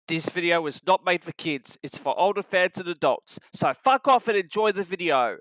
This video is not made for kids, it's for older fans and adults, so fuck off and enjoy the video.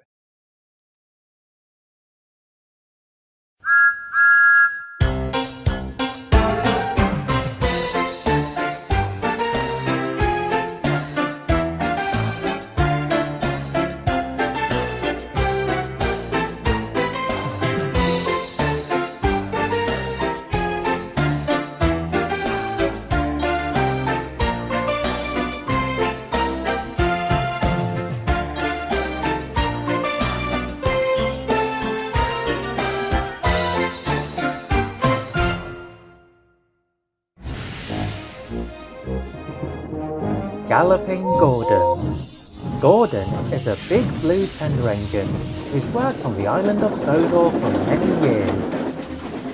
Galloping Gordon. Gordon is a big blue tender engine who's worked on the island of Sodor for many years.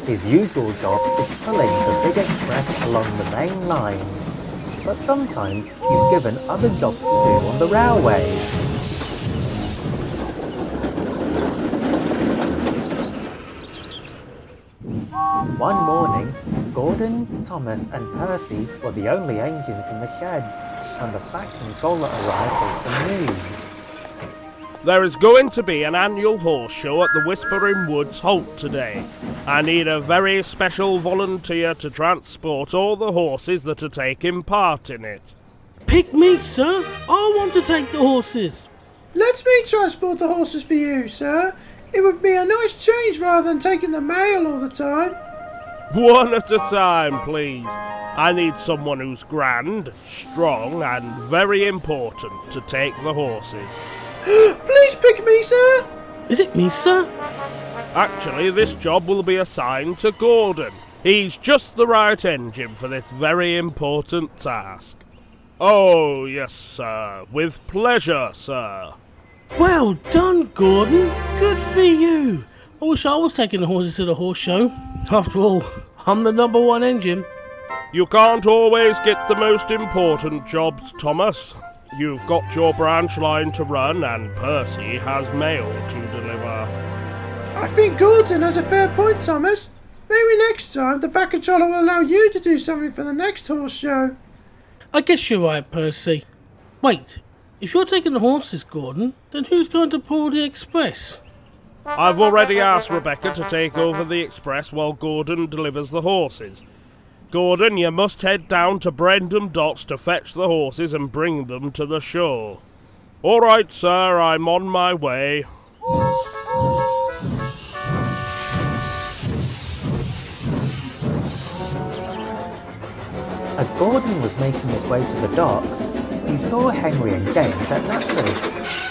His usual job is pulling the big express along the main line, but sometimes he's given other jobs to do on the railway. One morning, Gordon, Thomas and Percy were the only engines in the sheds when the Fat Controller arrived with some news. There is going to be an annual horse show at the Whispering Woods Halt today. I need a very special volunteer to transport all the horses that are taking part in it. Pick me, sir. I want to take the horses. Let me transport the horses for you, sir. It would be a nice change rather than taking the mail all the time. One at a time, please. I need someone who's grand, strong, and very important to take the horses. Please pick me, sir. Is it me, sir? Actually, this job will be assigned to Gordon. He's just the right engine for this very important task. Oh, yes, sir. With pleasure, sir. Well done, Gordon. Good for you. I wish I was taking the horses to the horse show. After all, I'm the #1 engine. You can't always get the most important jobs, Thomas. You've got your branch line to run and Percy has mail to deliver. I think Gordon has a fair point, Thomas. Maybe next time the Fat Controller will allow you to do something for the next horse show. I guess you're right, Percy. Wait, if you're taking the horses, Gordon, then who's going to pull the express? I've already asked Rebecca to take over the express while Gordon delivers the horses. Gordon, you must head down to Brendam Docks to fetch the horses and bring them to the show. All right, sir, I'm on my way. As Gordon was making his way to the docks, he saw Henry and James at Nassau.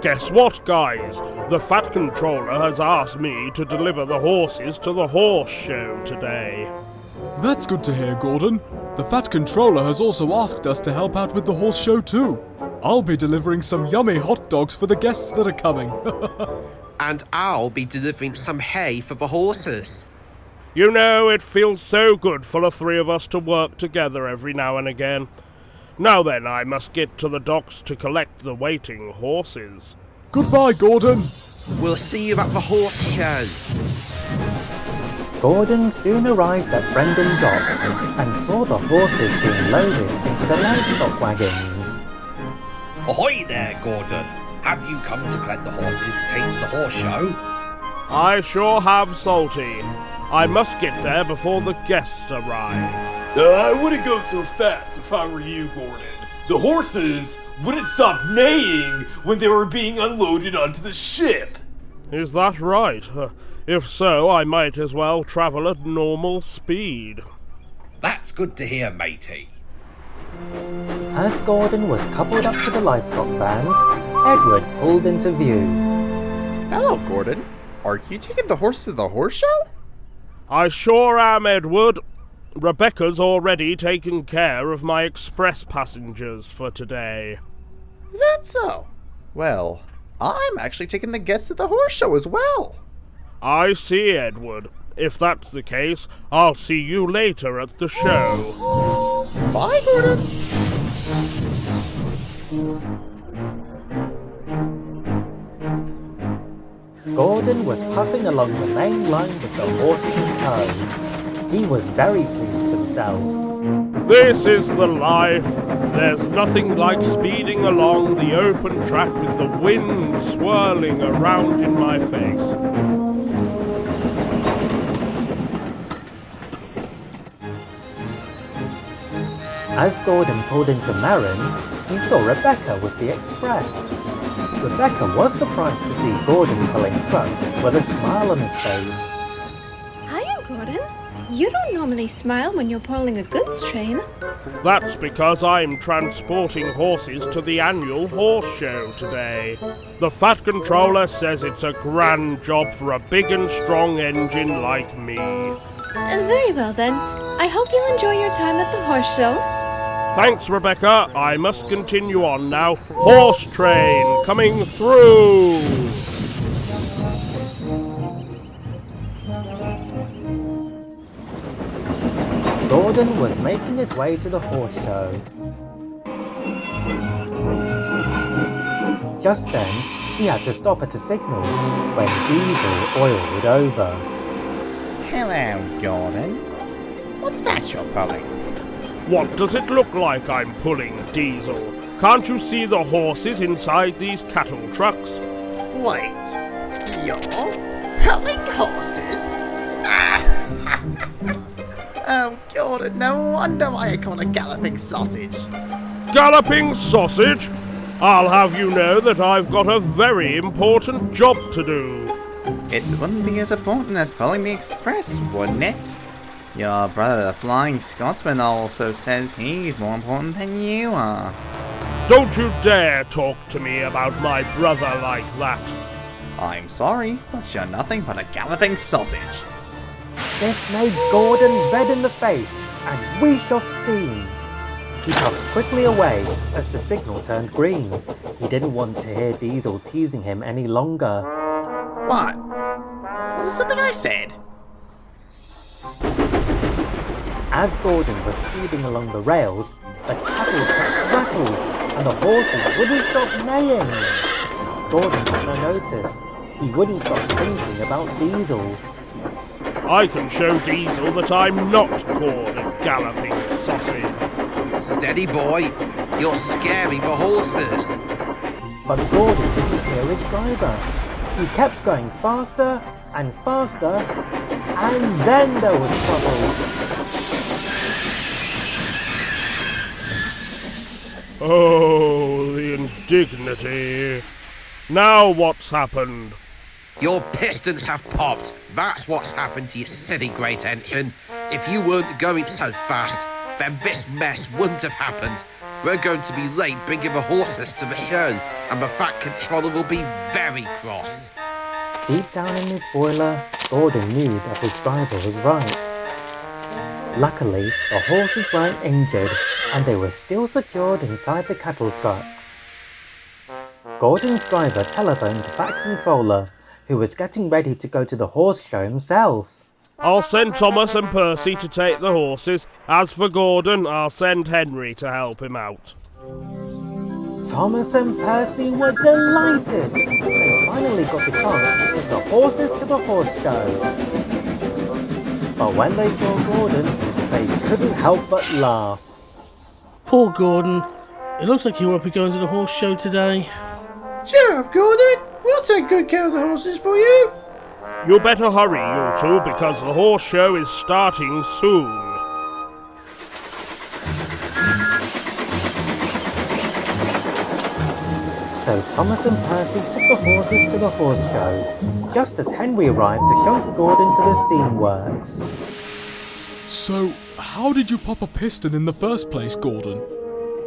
Guess what, guys? The Fat Controller has asked me to deliver the horses to the horse show today. That's good to hear, Gordon. The Fat Controller has also asked us to help out with the horse show too. I'll be delivering some yummy hot dogs for the guests that are coming. And I'll be delivering some hay for the horses. You know, it feels so good for the three of us to work together every now and again. Now then, I must get to the docks to collect the waiting horses. Goodbye, Gordon. We'll see you at the horse show. Gordon soon arrived at Brendam Docks and saw the horses being loaded into the livestock wagons. Ahoy there, Gordon! Have you come to collect the horses to take to the horse show? I sure have, Salty. I must get there before the guests arrive. I wouldn't go so fast if I were you, Gordon. The horses wouldn't stop neighing when they were being unloaded onto the ship. Is that right? If so, I might as well travel at normal speed. That's good to hear, matey. As Gordon was coupled up to the livestock vans, Edward pulled into view. Hello, Gordon. Are you taking the horses to the horse show? I sure am, Edward. Rebecca's already taken care of my express passengers for today. Is that so? Well, I'm actually taking the guests to the horse show as well. I see, Edward. If that's the case, I'll see you later at the show. Bye, Gordon. Gordon was puffing along the main line with the horses in tow. He was very pleased with himself. This is the life. There's nothing like speeding along the open track with the wind swirling around in my face. As Gordon pulled into Merrin, he saw Rebecca with the express. Rebecca was surprised to see Gordon pulling trucks with a smile on his face. Hiya, Gordon. You don't normally smile when you're pulling a goods train. That's because I'm transporting horses to the annual horse show today. The Fat Controller says it's a grand job for a big and strong engine like me. Very well then. I hope you'll enjoy your time at the horse show. Thanks, Rebecca. I must continue on now. Horse train coming through! Gordon was making his way to the horse show. Just then, he had to stop at a signal when Diesel oiled over. Hello, Gordon. What's that you're pulling? What does it look like I'm pulling, Diesel? Can't you see the horses inside these cattle trucks? Wait, you're pulling horses? Oh, Gordon, no wonder why I call it Galloping Sausage. Galloping Sausage? I'll have you know that I've got a very important job to do. It wouldn't be as important as pulling the express, wouldn't it? Your brother, the Flying Scotsman, also says he's more important than you are. Don't you dare talk to me about my brother like that. I'm sorry, but you're nothing but a galloping sausage. This made Gordon red in the face and wheezed off steam. He puffed quickly away as the signal turned green. He didn't want to hear Diesel teasing him any longer. What? Was it something I said? As Gordon was speeding along the rails, the cattle trucks rattled and the horses wouldn't stop neighing. Gordon took no notice. He wouldn't stop thinking about Diesel. I can show Diesel that I'm not called a galloping sausage. Steady, boy. You're scaring the horses. But Gordon didn't hear his driver. He kept going faster and faster, and then there was trouble. Oh, the indignity. Now what's happened? Your pistons have popped. That's what's happened to your silly great engine. If you weren't going so fast, then this mess wouldn't have happened. We're going to be late bringing the horses to the show, and the Fat Controller will be very cross. Deep down in his boiler, Gordon knew that his driver was right. Luckily, the horses weren't injured, and they were still secured inside the cattle trucks. Gordon's driver telephoned the Fat Controller, who was getting ready to go to the horse show himself. I'll send Thomas and Percy to take the horses. As for Gordon, I'll send Henry to help him out. Thomas and Percy were delighted. They finally got a chance to take the horses to the horse show. But when they saw Gordon, they couldn't help but laugh. Poor Gordon. It looks like he won't be going to the horse show today. Cheer up, Gordon. We'll take good care of the horses for you. You better hurry, you two, because the horse show is starting soon. So Thomas and Percy took the horses to the horse show, just as Henry arrived to shunt Gordon to the Steamworks. So, how did you pop a piston in the first place, Gordon?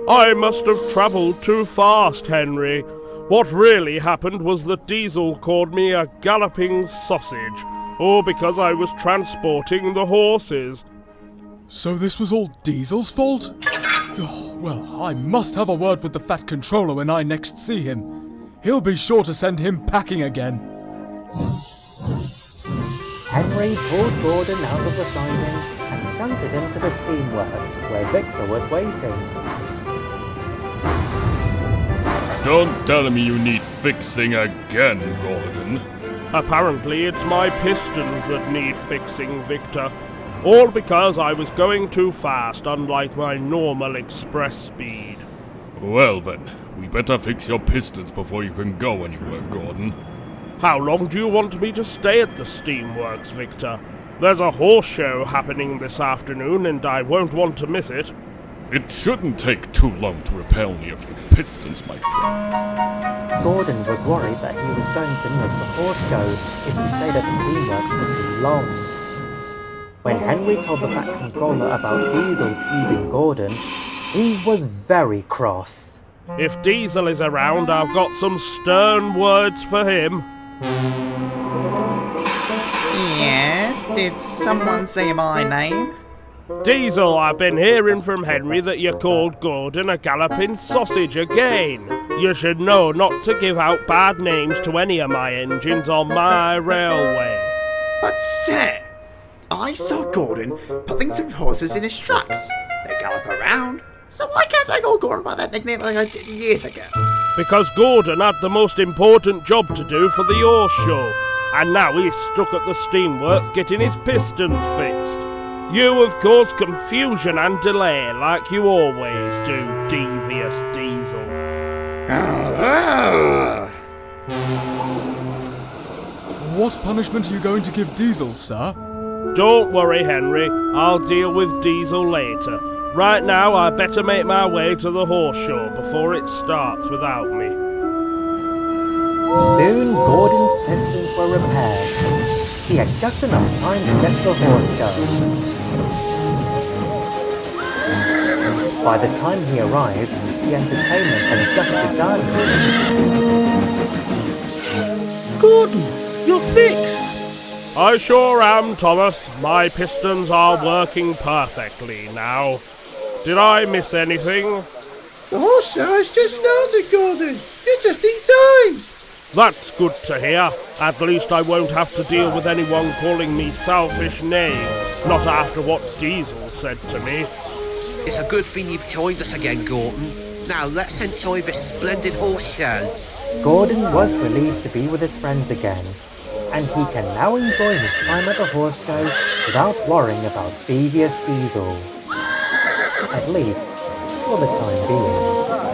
I must have travelled too fast, Henry. What really happened was that Diesel called me a galloping sausage, all because I was transporting the horses. So this was all Diesel's fault? Oh, well, I must have a word with the Fat Controller when I next see him. He'll be sure to send him packing again. Henry pulled Gordon out of the siding and shunted him to the Steamworks, where Victor was waiting. Don't tell me you need fixing again, Gordon. Apparently it's my pistons that need fixing, Victor. All because I was going too fast, unlike my normal express speed. Well then, we better fix your pistons before you can go anywhere, Gordon. How long do you want me to stay at the Steamworks, Victor? There's a horse show happening this afternoon and I won't want to miss it. It shouldn't take too long to repair any of your pistons, my friend. Gordon was worried that he was going to miss the horse show if he stayed at the Steamworks for too long. When Henry told the Fat Controller about Diesel teasing Gordon, he was very cross. If Diesel is around, I've got some stern words for him. Yes, did someone say my name? Diesel, I've been hearing from Henry that you called Gordon a galloping sausage again. You should know not to give out bad names to any of my engines on my railway. But sir, I saw Gordon putting some horses in his trucks. They gallop around, so why can't I call Gordon by that nickname like I did years ago? Because Gordon had the most important job to do for the horse show, and now he's stuck at the Steamworks getting his pistons fixed. You have caused confusion and delay like you always do, devious Diesel. What punishment are you going to give Diesel, sir? Don't worry, Henry. I'll deal with Diesel later. Right now, I better make my way to the horse show before it starts without me. Soon, Gordon's pistons were repaired. He had just enough time to get to the horse show. By the time he arrived, the entertainment had just begun. Gordon, you're fixed! I sure am, Thomas. My pistons are working perfectly now. Did I miss anything? The horse show has just started, Gordon. You're just in time. That's good to hear. At least I won't have to deal with anyone calling me selfish names. Not after what Diesel said to me. It's a good thing you've joined us again, Gordon. Now let's enjoy this splendid horse show. Gordon was relieved to be with his friends again, and he can now enjoy his time at the horse show without worrying about devious Diesel. At least, for the time being.